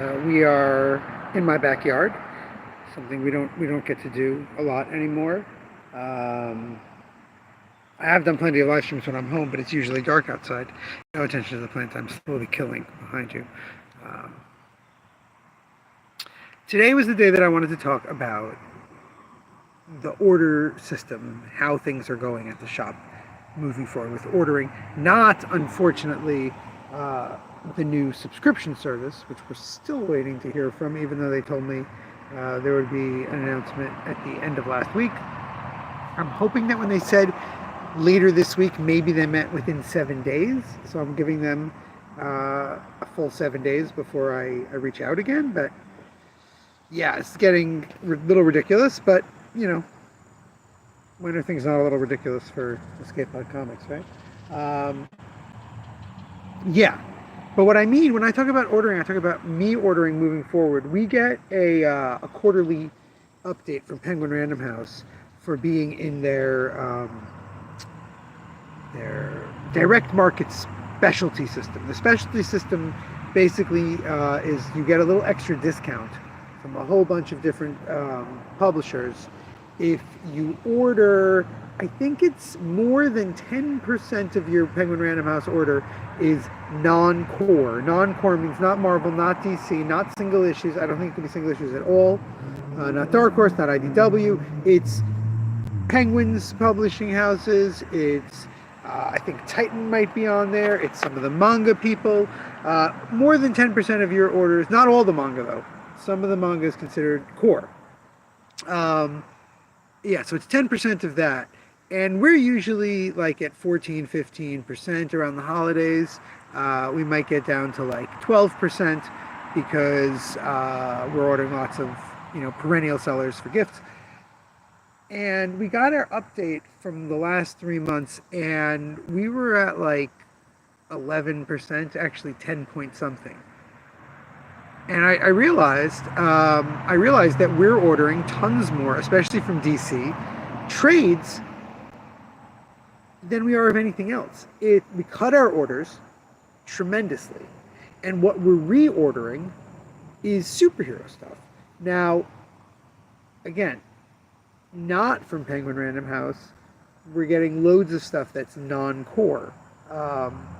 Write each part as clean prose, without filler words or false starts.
We are in my backyard, something we don't get to do a lot anymore. Um, I have done plenty of live streams when I'm home, but it's usually dark outside. No attention to the plant I'm slowly killing behind you. Um, Today was the day that I wanted to talk about the order system, how things are going at the shop moving forward with ordering. Not, unfortunately, uh, the new subscription service, which we're still waiting to hear from, even though they told me there would be an announcement at the end of last week. I'm hoping that when they said later this week, maybe they meant within 7 days. So I'm giving them a full 7 days before I reach out again. But yeah, it's getting a little ridiculous, but you know, when are things not a little ridiculous for Escape Pod Comics, right? Um, yeah, but what I mean when I talk about ordering, I talk about me ordering moving forward. We get a quarterly update from Penguin Random House for being in their direct market specialty system. The specialty system basically is you get a little extra discount from a whole bunch of different publishers if you order. I think it's more than 10% of your Penguin Random House order is non-core. Non-core means not Marvel, not DC, not single issues. I don't think it could be single issues at all. Not Dark Horse, not IDW. It's Penguin's publishing houses. It's I think Titan might be on there. It's some of the manga people. More than 10% of your orders. Not all the manga though. Some of the manga is considered core. Yeah, so it's 10% of that. And we're usually like at 14, 15% around the holidays. We might get down to like 12% because we're ordering lots of, perennial sellers for gifts. And we got our update from the last 3 months, and we were at like 11%, actually 10 point something. And I realized that we're ordering tons more, especially from DC, trades than we are of anything else. We cut our orders tremendously, and what we're reordering is superhero stuff. Now, again, not from Penguin Random House. We're getting loads of stuff that's non-core,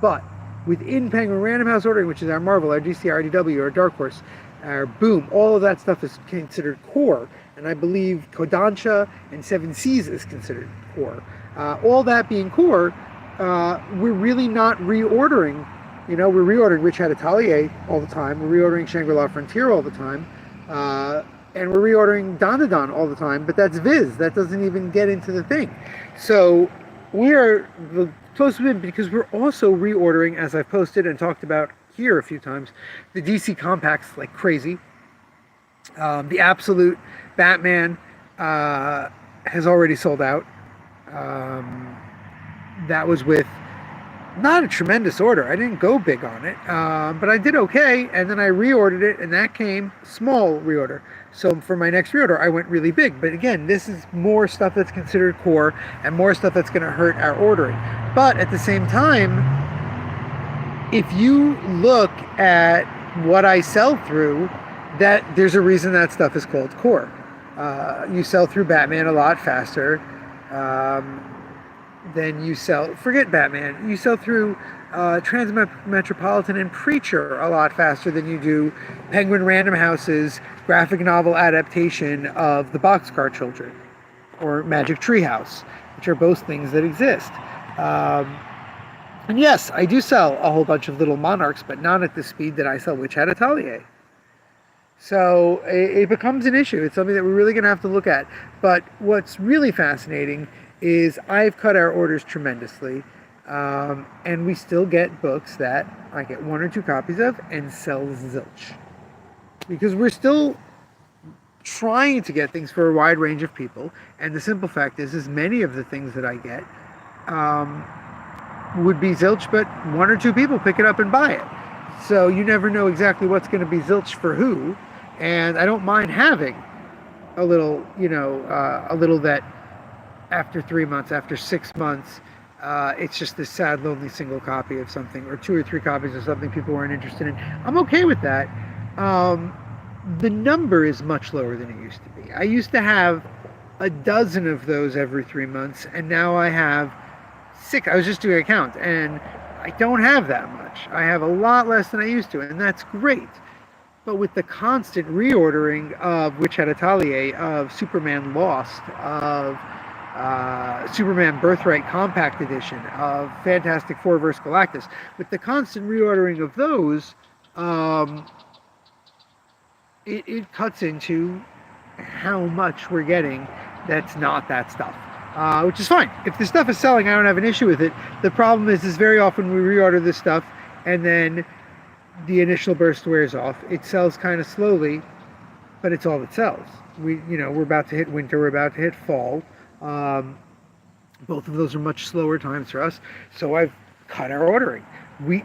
but within Penguin Random House ordering, which is our Marvel, our DC, our IDW, our Dark Horse, our Boom, all of that stuff is considered core. And I believe Kodansha and Seven Seas is considered core. All that being core, we're really not reordering. We're reordering Rich Hat Atelier all the time. We're reordering Shangri-La Frontier all the time. And we're reordering Dandadan all the time. But that's Viz. That doesn't even get into the thing. So we are the closest bit because we're also reordering, as I've posted and talked about here a few times, the DC compacts like crazy. The Absolute Batman has already sold out. That was with not a tremendous order. I didn't go big on it, but I did okay. And then I reordered it, and that came small reorder. So for my next reorder, I went really big. But again, this is more stuff that's considered core and more stuff that's going to hurt our ordering. But at the same time, if you look at what I sell through, that there's a reason that stuff is called core. You sell through Batman a lot faster than you sell, forget Batman, you sell through Transmetropolitan and Preacher a lot faster than you do Penguin Random House's graphic novel adaptation of the Boxcar Children or Magic Treehouse, which are both things that exist. And yes, I do sell a whole bunch of little monarchs, but not at the speed that I sell Witch Hat Atelier. So it becomes an issue. It's something that we're really going to have to look at. But what's really fascinating is I've cut our orders tremendously, and we still get books that I get 1 or 2 copies of and sell zilch. Because we're still trying to get things for a wide range of people, and the simple fact is many of the things that I get would be zilch, but 1 or 2 people pick it up and buy it. So you never know exactly what's going to be zilch for who, and I don't mind having a little, a little that after 3 months, after 6 months, it's just this sad, lonely single copy of something, or 2 or 3 copies of something people weren't interested in. I'm okay with that. The number is much lower than it used to be. I used to have a dozen of those every 3 months, and now I have six. I was just doing a count, and I don't have that much. I have a lot less than I used to, and that's great. But with the constant reordering of Witch Hat Atelier, of Superman Lost, of Superman Birthright Compact Edition, of Fantastic Four vs. Galactus, with the constant reordering of those, it cuts into how much we're getting that's not that stuff. Which is fine. If the stuff is selling, I don't have an issue with it. The problem is very often we reorder this stuff and then the initial burst wears off. It sells kind of slowly, but it's all that sells. We're about to hit winter. We're about to hit fall. Both of those are much slower times for us. So I've cut our ordering.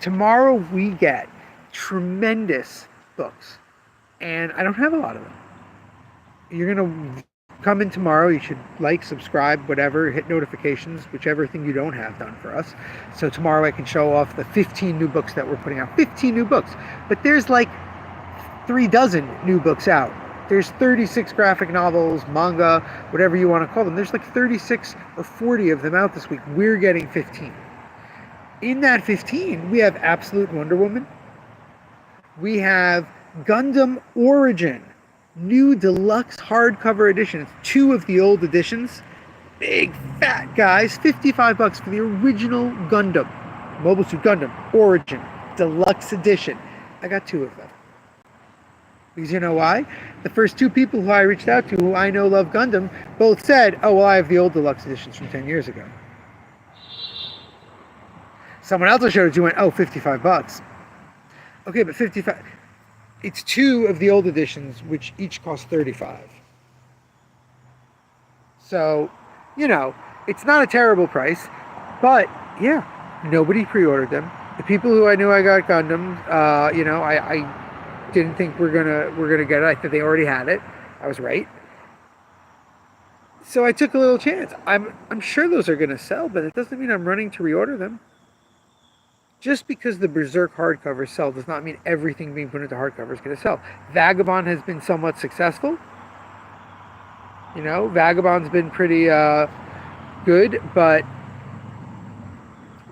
Tomorrow we get tremendous books, and I don't have a lot of them. You're gonna come in tomorrow. You should like, subscribe, whatever, hit notifications, whichever thing you don't have done for us. So tomorrow I can show off the 15 new books that we're putting out. 15 new books. But there's like 36 new books out. There's 36 graphic novels, manga, whatever you want to call them. There's like 36 or 40 of them out this week. We're getting 15. In that 15, we have Absolute Wonder Woman. We have Gundam Origin. New deluxe hardcover editions. 2 of the old editions. Big fat guys. $55 for the original Gundam. Mobile Suit Gundam Origin Deluxe Edition. I got 2 of them. Because you know why? The first 2 people who I reached out to who I know love Gundam both said, oh, well, I have the old deluxe editions from 10 years ago. Someone else I showed it to went, oh, $55. Okay, but 55... It's 2 of the old editions, which each cost $35. So, it's not a terrible price, but yeah, nobody pre-ordered them. The people who I knew I got Gundam, I didn't think we're gonna get it. I thought they already had it. I was right. So I took a little chance. I'm sure those are gonna sell, but it doesn't mean I'm running to reorder them. Just because the Berserk hardcovers sell does not mean everything being put into hardcover is going to sell. Vagabond has been somewhat successful. Vagabond's been pretty good, but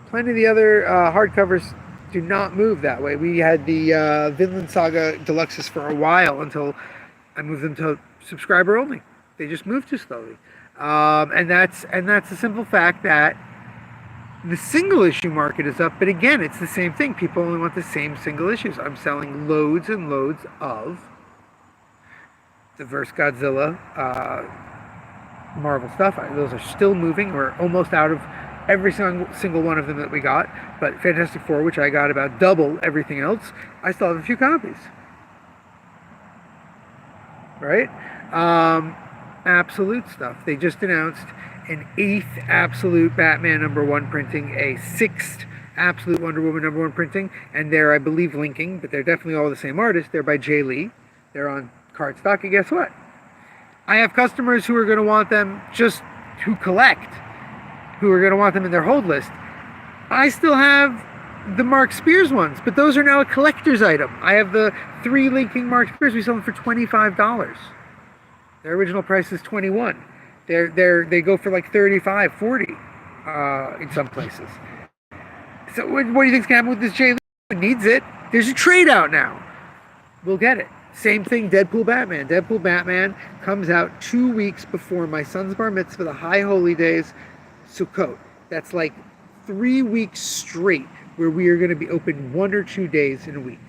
plenty of the other hardcovers do not move that way. We had the Vinland Saga Deluxes for a while until I moved them to subscriber only. They just moved too slowly, and that's the simple fact that the single issue market is up, but again, it's the same thing. People only want the same single issues. I'm selling loads and loads of the vs. Godzilla Marvel stuff. Those are still moving. We're almost out of every single one of them that we got. But Fantastic Four, which I got about double everything else, I still have a few copies. Right? Absolute stuff. They just announced an 8th Absolute Batman #1 printing, a 6th Absolute Wonder Woman #1 printing, and they're, I believe, linking, but they're definitely all the same artist. They're by Jay Lee. They're on cardstock, and guess what? I have customers who are going to want them just who collect, who are going to want them in their hold list. I still have the Mark Spears ones, but those are now a collector's item. I have the 3 linking Mark Spears. We sell them for $25. Their original price is $21. They go for like $35, $40 in some places. So what do you think's gonna happen with this Jay Lee? Who needs it? There's a trade out now. We'll get it. Same thing, Deadpool Batman. Deadpool Batman comes out 2 weeks before my son's bar mitzvah, the High Holy Days, Sukkot. That's like 3 weeks straight where we are going to be open 1 or 2 days in a week.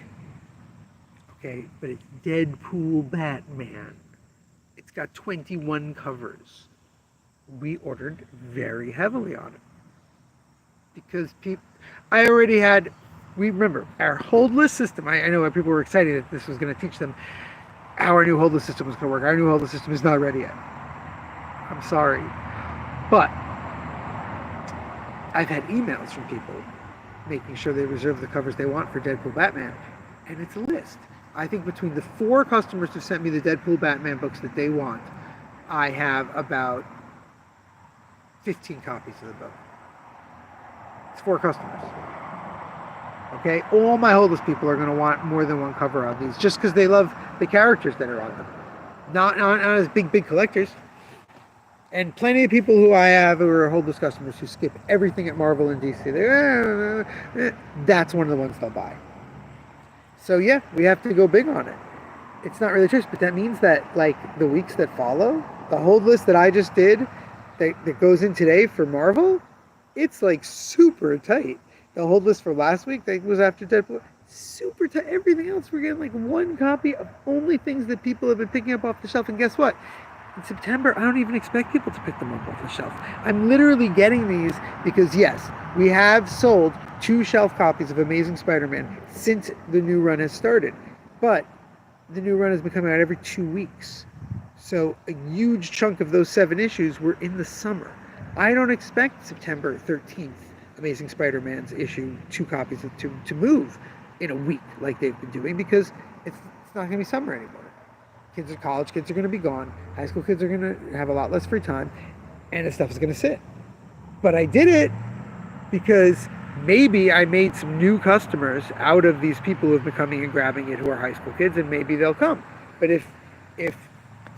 Okay, but it's Deadpool Batman. It's got 21 covers. We ordered very heavily on it because I already had. We remember our hold list system. I know people were excited that this was going to teach them how our new hold list system was going to work. Our new hold list system is not ready yet. I'm sorry, but I've had emails from people making sure they reserve the covers they want for Deadpool Batman, and it's a list. I think between the 4 customers who sent me the Deadpool Batman books that they want, I have about 15 copies of the book. It's 4 customers. Okay, all my holdless people are going to want more than one cover on these, just because they love the characters that are on them. Not as big collectors. And plenty of people who I have who are holdless customers who skip everything at Marvel and DC. That's one of the ones they'll buy. So yeah, we have to go big on it. It's not really choice, but that means that like the weeks that follow, the hold list that I just did, that goes in today for Marvel, it's like super tight. The hold list for last week that was after Deadpool, super tight. Everything else, we're getting like one copy of only things that people have been picking up off the shelf. And guess what? In September, I don't even expect people to pick them up off the shelf. I'm literally getting these because, yes, we have sold 2 shelf copies of Amazing Spider-Man since the new run has started. But the new run has been coming out every 2 weeks. So a huge chunk of those 7 issues were in the summer. I don't expect September 13th, Amazing Spider-Man's issue, 2 copies to move in a week like they've been doing, because it's not going to be summer anymore. Kids at college, kids are going to be gone. High school kids are going to have a lot less free time, and this stuff is going to sit. But I did it because maybe I made some new customers out of these people who have been coming and grabbing it who are high school kids, and maybe they'll come. But if it's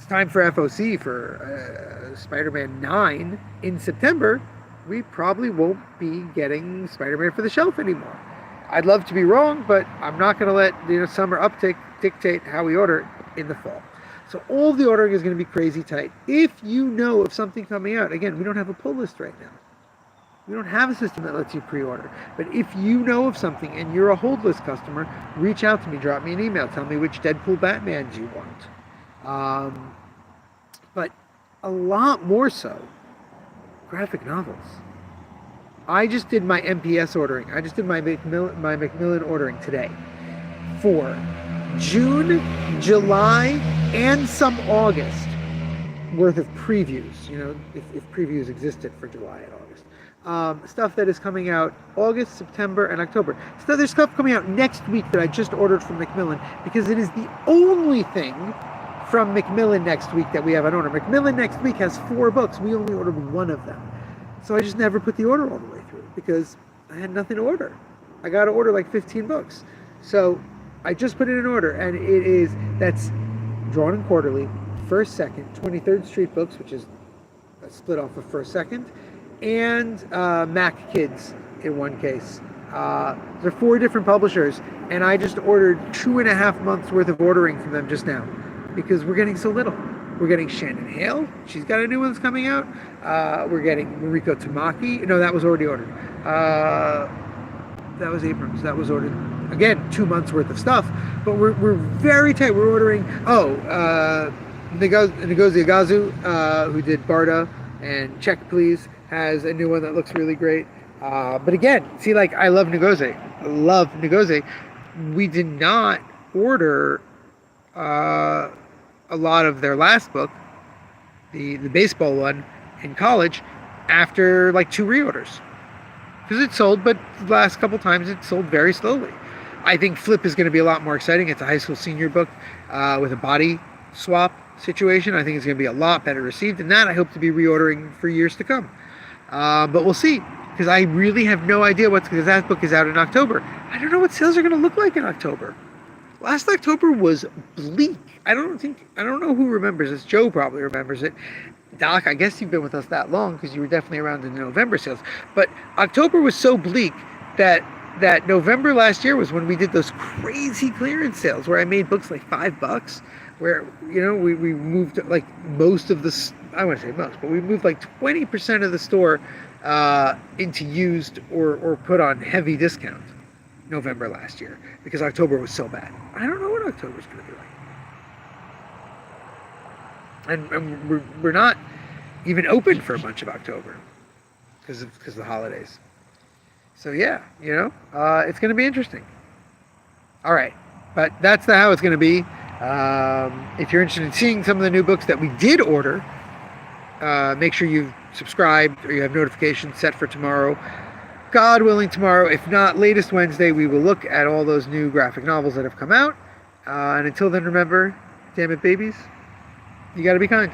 time for FOC for Spider-Man 9 in September, we probably won't be getting Spider-Man for the shelf anymore. I'd love to be wrong, but I'm not going to let summer uptick dictate how we order in the fall. So all the ordering is going to be crazy tight. If you know of something coming out, again, we don't have a pull list right now. We don't have a system that lets you pre-order. But if you know of something and you're a hold list customer, reach out to me, drop me an email, tell me which Deadpool Batmans you want. But a lot more so, graphic novels. I just did my MPS ordering. I just did my Macmillan ordering today for June, July, and some August worth of previews. If previews existed for July and August. Stuff that is coming out August, September, and October. So there's stuff coming out next week that I just ordered from Macmillan, because it is the only thing from Macmillan next week that we have on order. Macmillan next week has 4 books. We only ordered 1 of them. So I just never put the order all the way through because I had nothing to order. I got to order like 15 books. So I just put it in order, and that's Drawn and Quarterly, First, Second, 23rd Street Books, which is a split off of First, Second, and Mac Kids in one case. There are 4 different publishers, and I just ordered 2.5 months worth of ordering from them just now because we're getting so little. We're getting Shannon Hale. She's got a new one that's coming out. We're getting Mariko Tamaki. No, that was already ordered. That was Abrams. That was ordered. Again, 2 months worth of stuff. But we're very tight. We're ordering... Ngozi Agazu, who did Barda and Check Please, has a new one that looks really great. But again, see, like, I love Ngozi. I love Ngozi. We did not order... a lot of their last book, the baseball one, in college, after like 2 reorders, because it sold, but the last couple times it sold very slowly. I think Flip is going to be a lot more exciting. It's a high school senior book with a body swap situation. I think it's going to be a lot better received, and that I hope to be reordering for years to come. But we'll see, because I really have no idea because that book is out in October. I don't know what sales are going to look like in October. Last October was bleak. I don't know who remembers this. Joe probably remembers it. Doc, I guess you've been with us that long because you were definitely around in the November sales. But October was so bleak that November last year was when we did those crazy clearance sales where I made books like $5, where we moved like most of the, I wouldn't say most, but we moved like 20% of the store into used or put on heavy discount. November last year, because October was so bad. I don't know what October's going to be like. And we're not even open for a bunch of October because of the holidays. So yeah, it's going to be interesting. All right, but that's how it's going to be. If you're interested in seeing some of the new books that we did order, make sure you've subscribed or you have notifications set for tomorrow. God willing, tomorrow, if not latest Wednesday, we will look at all those new graphic novels that have come out. And until then, remember, damn it, babies, you got to be kind.